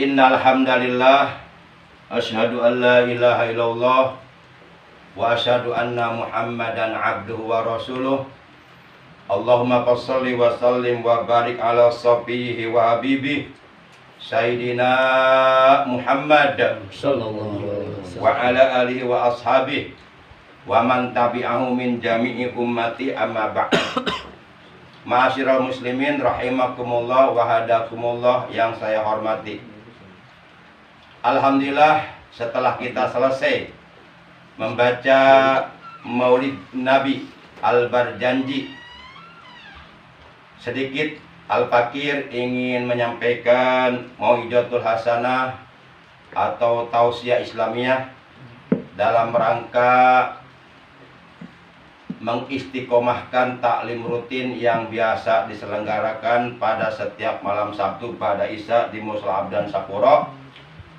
Innal hamdalillah asyhadu an la ilaha illallah wa asyhadu anna Muhammadan abduhu wa rasuluh. Allahumma shalli wa sallim wa barik ala safihi wa habibi Sayyidina Muhammad sallallahu alaihi wasallam wa ala alihi wa ashabihi wa man tabi'ahu min jami'i ummati amma ba'd. Ma'asyiral muslimin rahimakumullah wa hadakumullah yang saya hormati. Alhamdulillah, setelah kita selesai membaca Maulid Nabi Al-Barjanji, sedikit Al-Fakir ingin menyampaikan mau'izatul hasanah atau tausiah Islamiyah dalam rangka mengistiqomahkan taklim rutin yang biasa diselenggarakan pada setiap malam Sabtu pada Isya di Mushola Abdan Sapuro.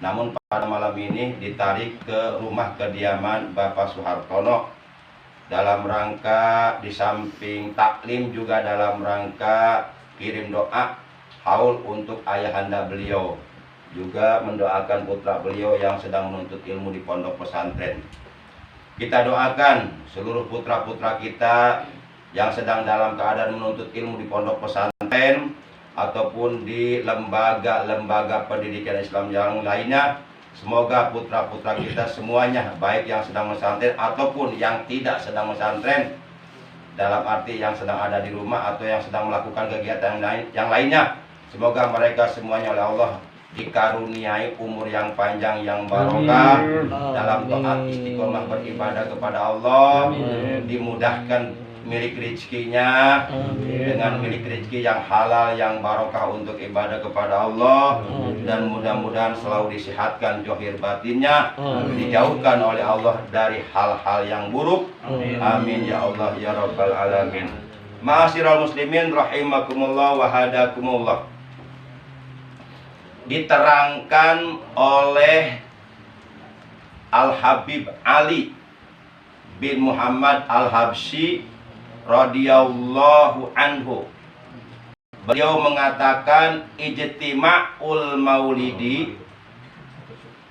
Namun pada malam ini ditarik ke rumah kediaman Bapak Soehartono dalam rangka di samping taklim juga dalam rangka kirim doa haul untuk ayahanda beliau, juga mendoakan putra beliau yang sedang menuntut ilmu di pondok pesantren. Kita doakan seluruh putra-putra kita yang sedang dalam keadaan menuntut ilmu di pondok pesantren ataupun di lembaga-lembaga pendidikan Islam yang lainnya. Semoga putra-putra kita semuanya, baik yang sedang pesantren ataupun yang tidak sedang pesantren, dalam arti yang sedang ada di rumah atau yang sedang melakukan kegiatan yang lainnya, semoga mereka semuanya oleh Allah dikaruniai umur yang panjang yang barokah dalam taat istiqomah beribadah kepada Allah, dimudahkan milik rezekinya dengan milik rezeki yang halal yang barokah untuk ibadah kepada Allah, dan mudah-mudahan selalu disehatkan zahir batinnya, dijauhkan oleh Allah dari hal-hal yang buruk. Amin ya Allah ya rabbal alamin. Ma'asyiral muslimin rahimakumullah wa hadakumullah. Diterangkan oleh Al-Habib Ali bin Muhammad Al-Habsyi radhiyallahu anhu. Beliau mengatakan ijtima'ul maulidi,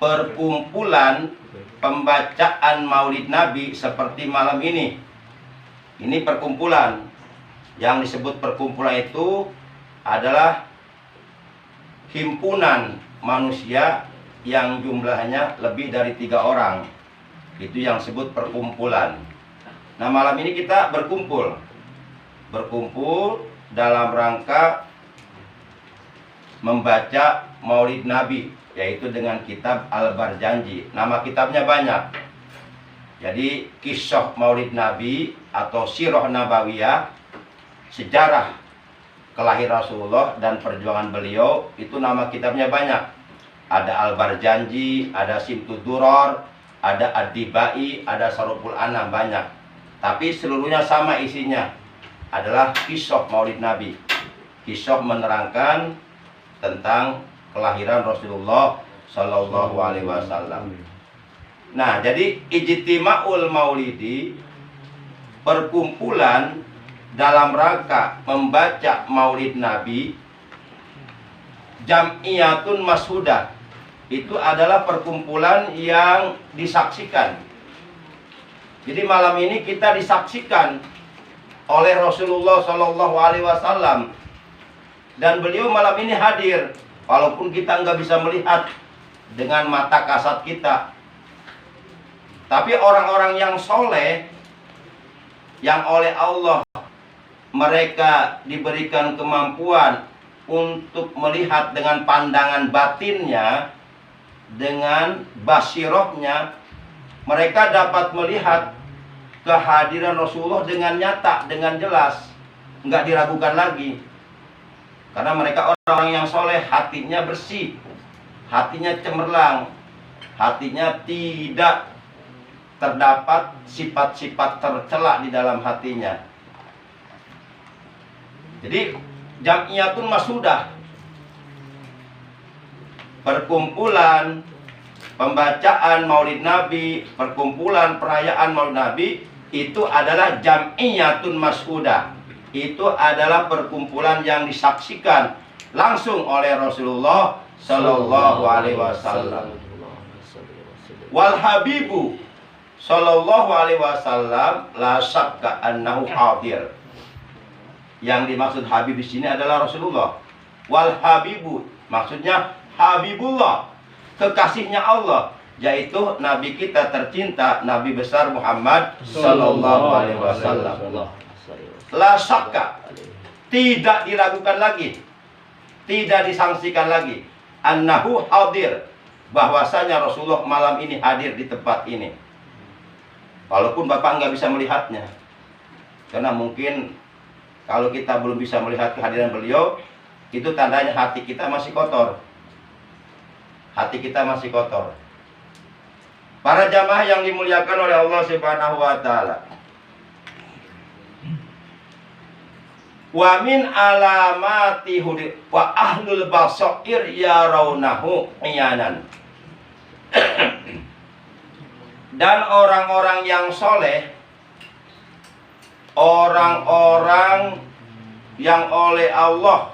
perkumpulan pembacaan maulid Nabi seperti malam ini. Ini perkumpulan. Yang disebut perkumpulan itu adalah himpunan manusia yang jumlahnya lebih dari 3 orang. Itu yang disebut perkumpulan. Nah, malam ini kita berkumpul dalam rangka membaca Maulid Nabi, yaitu dengan kitab Al-Barjanji. Nama kitabnya banyak. Jadi kisah Maulid Nabi atau Sirah Nabawiyah, sejarah kelahiran Rasulullah dan perjuangan beliau, itu nama kitabnya banyak. Ada Al-Barjanji, ada Simtud Duror, ada Ad-Dibai, ada Saruful Anam, banyak. Tapi seluruhnya sama isinya, adalah kisah Maulid Nabi. Kisah menerangkan tentang kelahiran Rasulullah Sallallahu Alaihi Wasallam. Nah, jadi ijtima'ul maulidi, perkumpulan dalam rangka membaca Maulid Nabi, jam'iyatun mashudah, itu adalah perkumpulan yang disaksikan. Jadi malam ini kita disaksikan oleh Rasulullah Shallallahu Alaihi Wasallam, dan beliau malam ini hadir, walaupun kita nggak bisa melihat dengan mata kasat kita. Tapi orang-orang yang soleh, yang oleh Allah mereka diberikan kemampuan untuk melihat dengan pandangan batinnya, dengan basirohnya, mereka dapat melihat kehadiran Rasulullah dengan nyata, dengan jelas, nggak diragukan lagi. Karena mereka orang-orang yang soleh, hatinya bersih, hatinya cemerlang, hatinya tidak terdapat sifat-sifat tercela di dalam hatinya. Jadi jam'iyatun mashudah, perkumpulan pembacaan Maulid Nabi, perkumpulan perayaan Maulid Nabi, itu adalah jam'iyatun mashudah. Itu adalah perkumpulan yang disaksikan langsung oleh Rasulullah Sallallahu Alaihi Wasallam. Wal Habibu Sallallahu Alaihi Wasallam la syakka annahu hadir. Yang dimaksud Habib di sini adalah Rasulullah. Wal Habibu maksudnya Habibullah, kekasihnya Allah, yaitu Nabi kita tercinta, Nabi besar Muhammad Sallallahu Alaihi Wasallam. La syakka, tidak diragukan lagi, tidak disangsikan lagi, annahu hadir, bahwasanya Rasulullah malam ini hadir di tempat ini. Walaupun Bapak nggak bisa melihatnya, karena mungkin kalau kita belum bisa melihat kehadiran beliau, itu tandanya hati kita masih kotor. Hati kita masih kotor. Para jamaah yang dimuliakan oleh Allah Subhanahu wa taala. Wa min alamati hudi wa ahlul basair yarawnahu iyanan. Dan orang-orang yang soleh, orang-orang yang oleh Allah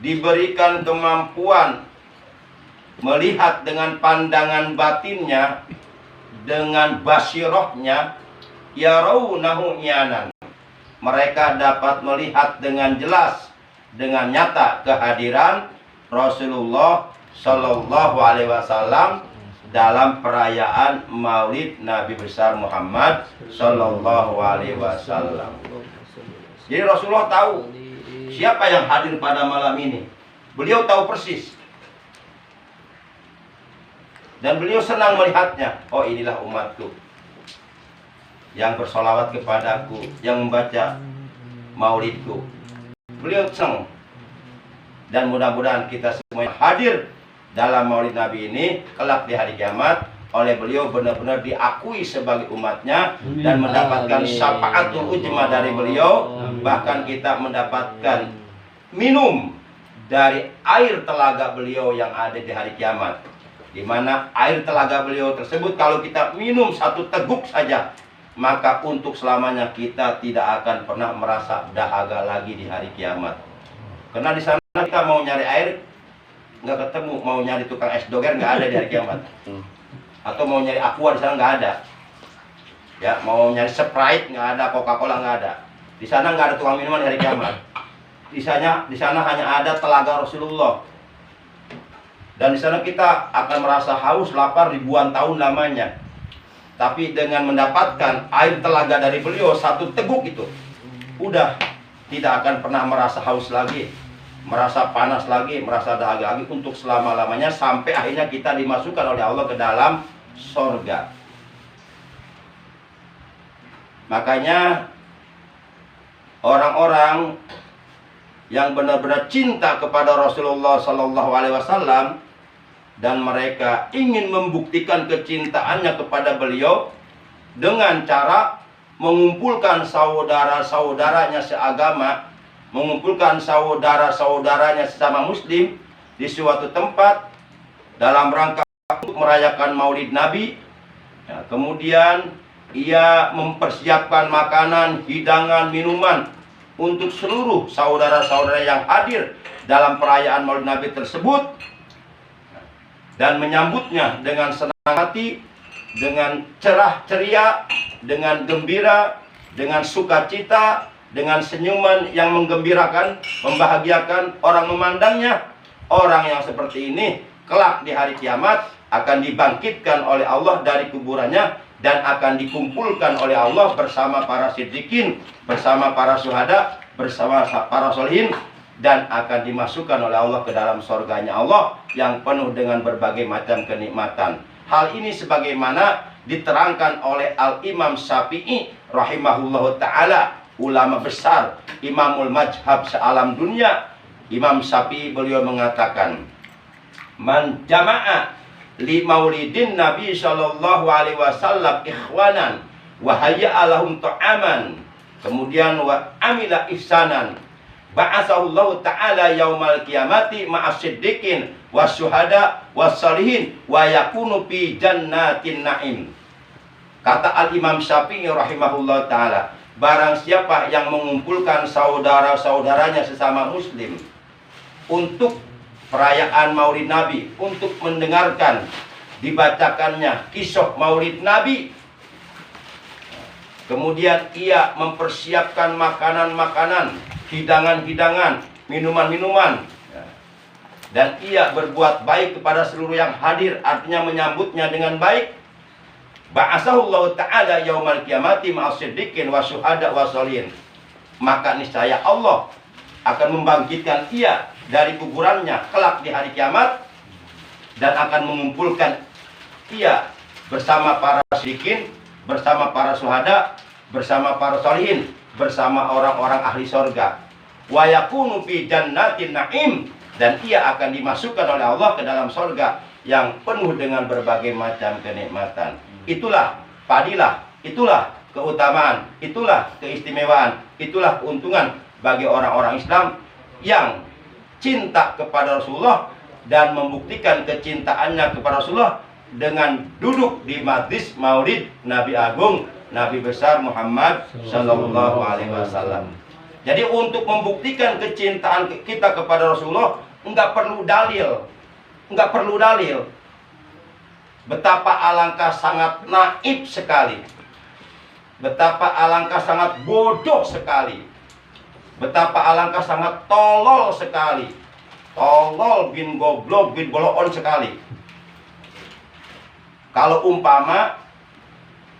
diberikan kemampuan melihat dengan pandangan batinnya, dengan basirohnya, yarawnahu iyanan. Mereka dapat melihat dengan jelas, dengan nyata kehadiran Rasulullah Sallallahu Alaihi Wasallam dalam perayaan Maulid Nabi besar Muhammad Sallallahu Alaihi Wasallam. Jadi Rasulullah tahu siapa yang hadir pada malam ini. Beliau tahu persis. Dan beliau senang melihatnya. Oh, inilah umatku yang bersolawat kepadaku, yang membaca maulidku. Beliau senang. Dan mudah-mudahan kita semua hadir dalam maulid Nabi ini, kelak di hari kiamat, oleh beliau benar-benar diakui sebagai umatnya dan mendapatkan syafaatul ujma dari beliau. Bahkan kita mendapatkan minum dari air telaga beliau yang ada di hari kiamat, di mana air telaga beliau tersebut kalau kita minum satu teguk saja, maka untuk selamanya kita tidak akan pernah merasa dahaga lagi di hari kiamat. Karena di sana kita mau nyari air nggak ketemu, mau nyari tukang es doger nggak ada di hari kiamat, atau mau nyari aqua di sana nggak ada, ya mau nyari Sprite nggak ada, Coca-Cola nggak ada. Di sana nggak ada tukang minuman di hari kiamat. Di sana hanya ada telaga Rasulullah. Dan di sana kita akan merasa haus, lapar ribuan tahun lamanya. Tapi dengan mendapatkan air telaga dari beliau satu teguk itu, udah tidak akan pernah merasa haus lagi, merasa panas lagi, merasa dahaga lagi untuk selama-lamanya, sampai akhirnya kita dimasukkan oleh Allah ke dalam sorga. Makanya orang-orang yang benar-benar cinta kepada Rasulullah Sallallahu Alaihi Wasallam dan mereka ingin membuktikan kecintaannya kepada beliau dengan cara mengumpulkan saudara-saudaranya seagama, mengumpulkan saudara-saudaranya sesama muslim di suatu tempat dalam rangka untuk merayakan Maulid Nabi. Ya, kemudian ia mempersiapkan makanan, hidangan, minuman untuk seluruh saudara-saudara yang hadir dalam perayaan Maulid Nabi tersebut, dan menyambutnya dengan senang hati, dengan cerah ceria, dengan gembira, dengan sukacita, dengan senyuman yang menggembirakan, membahagiakan orang memandangnya. Orang yang seperti ini kelak di hari kiamat akan dibangkitkan oleh Allah dari kuburannya dan akan dikumpulkan oleh Allah bersama para siddiqin, bersama para syuhada, bersama para solihin, dan akan dimasukkan oleh Allah ke dalam surganya Allah yang penuh dengan berbagai macam kenikmatan. Hal ini sebagaimana diterangkan oleh Al-Imam Syafi'i rahimahullahu ta'ala, ulama besar, imamul majhab sealam dunia. Imam Syafi'i beliau mengatakan, man jama'a li maulidin Nabi sallallahu alaihi wasallam ikhwanan wa hayya'a lahum ta'aman, kemudian wa amila ihsanan, ba'athahullahu ta'ala yaumal qiyamati ma'as siddiqin wasyuhada wassalihin wa yakunu fi jannatin na'im. Kata Al-Imam Syafi'i rahimahullah ta'ala, barang siapa yang mengumpulkan saudara-saudaranya sesama muslim untuk perayaan Maulid Nabi, untuk mendengarkan dibacakannya kisah Maulid Nabi, kemudian ia mempersiapkan makanan-makanan, hidangan-hidangan, minuman-minuman, dan ia berbuat baik kepada seluruh yang hadir, artinya menyambutnya dengan baik, ba'asahullahu ta'ala yaumal qiyamati ma'as siddiqin wa syuhada wa sholihin, maka niscaya Allah akan membangkitkan ia dari kuburannya kelak di hari kiamat dan akan mengumpulkan ia bersama para siddiqin, bersama para syuhada, bersama para sholihin, bersama orang-orang ahli sorga. Wa yakunu fi jannatin na'im, dan ia akan dimasukkan oleh Allah ke dalam sorga yang penuh dengan berbagai macam kenikmatan. Itulah fadilah, itulah keutamaan, itulah keistimewaan, itulah keuntungan bagi orang-orang Islam yang cinta kepada Rasulullah dan membuktikan kecintaannya kepada Rasulullah dengan duduk di majlis Maulid Nabi Agung Nabi besar Muhammad Sallallahu Alaihi Wasallam. Jadi untuk membuktikan kecintaan kita kepada Rasulullah enggak perlu dalil, enggak perlu dalil. Betapa alangkah sangat naif sekali, betapa alangkah sangat bodoh sekali, betapa alangkah sangat tolol sekali, tolol bin goblok bin boloon sekali. Kalau umpama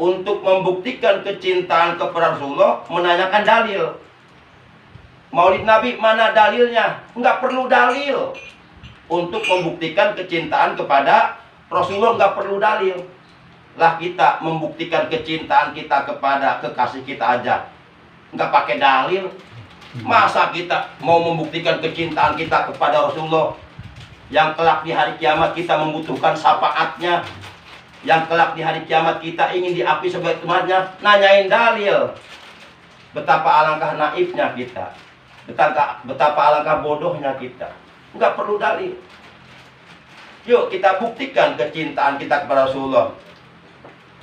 untuk membuktikan kecintaan kepada Rasulullah menanyakan dalil, Maulid Nabi mana dalilnya? Enggak perlu dalil. Untuk membuktikan kecintaan kepada Rasulullah enggak perlu dalil. Lah kita membuktikan kecintaan kita kepada kekasih kita aja enggak pakai dalil. Masa kita mau membuktikan kecintaan kita kepada Rasulullah yang kelak di hari kiamat kita membutuhkan syafaatnya, yang kelak di hari kiamat kita ingin diakui sebagai temannya, nanyain dalil? Betapa alangkah naifnya kita, betapa alangkah bodohnya kita. Enggak perlu dalil. Yuk kita buktikan kecintaan kita kepada Rasulullah.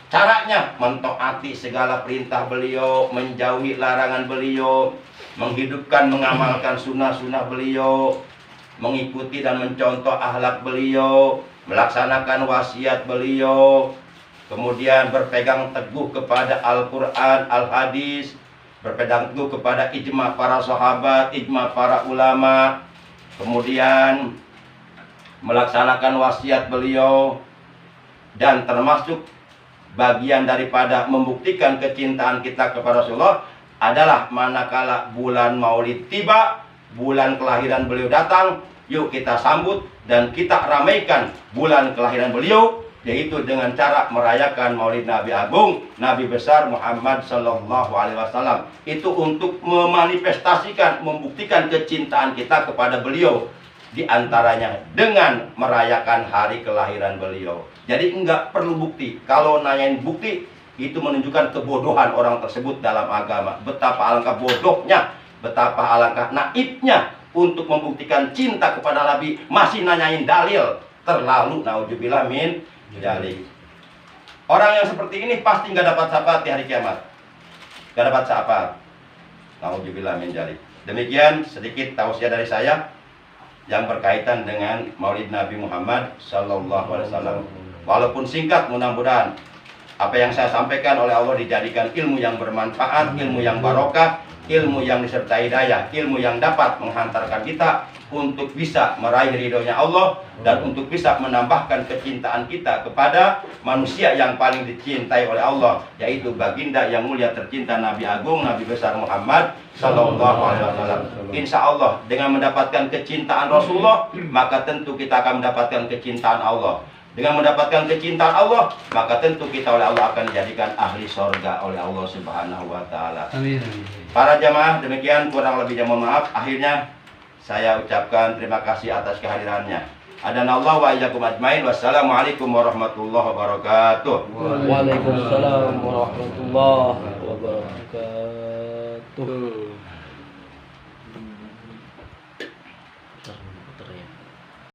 Caranya mentaati segala perintah beliau, menjauhi larangan beliau, menghidupkan, mengamalkan sunnah-sunnah beliau, mengikuti dan mencontoh akhlak beliau, melaksanakan wasiat beliau, kemudian berpegang teguh kepada Al-Quran, Al-Hadis, berpegang teguh kepada ijma para sahabat, ijma para ulama, kemudian melaksanakan wasiat beliau, dan termasuk bagian daripada membuktikan kecintaan kita kepada Rasulullah adalah manakala bulan Maulid tiba, bulan kelahiran beliau datang, yuk kita sambut dan kita ramaikan bulan kelahiran beliau, yaitu dengan cara merayakan Maulid Nabi Agung Nabi besar Muhammad Sallallahu Alaihi Wasallam. Itu untuk memanifestasikan, membuktikan kecintaan kita kepada beliau, di antaranya dengan merayakan hari kelahiran beliau. Jadi enggak perlu bukti. Kalau nanyain bukti, itu menunjukkan kebodohan orang tersebut dalam agama. Betapa alangkah bodohnya, betapa alangkah naifnya untuk membuktikan cinta kepada Nabi masih nanyain dalil. Terlalu, naudzubillah min dzalik. Orang yang seperti ini pasti nggak dapat syafaat di hari kiamat. Nggak dapat syafaat. Naudzubillah min dzalik. Demikian sedikit tausiah dari saya yang berkaitan dengan Maulid Nabi Muhammad Sallallahu Alaihi Wasallam. Walaupun singkat, mudah-mudahan apa yang saya sampaikan oleh Allah dijadikan ilmu yang bermanfaat, ilmu yang barokah, ilmu yang disertai daya, ilmu yang dapat menghantarkan kita untuk bisa meraih ridhonya Allah dan untuk bisa menambahkan kecintaan kita kepada manusia yang paling dicintai oleh Allah, yaitu baginda yang mulia tercinta Nabi Agung Nabi besar Muhammad Sallallahu Alaihi Wasallam. Insya Allah dengan mendapatkan kecintaan Rasulullah, maka tentu kita akan mendapatkan kecintaan Allah. Dengan mendapatkan kecintaan Allah, maka tentu kita oleh Allah akan dijadikan ahli sorga oleh Allah Subhanahu wa Ta'ala. Amin. Para jamaah, demikian kurang lebihnya mohon maaf. Akhirnya saya ucapkan terima kasih atas kehadirannya. Adanallahu wa iyyakum ajmain. Wassalamualaikum warahmatullahi wabarakatuh. Waalaikumsalam warahmatullahi wabarakatuh.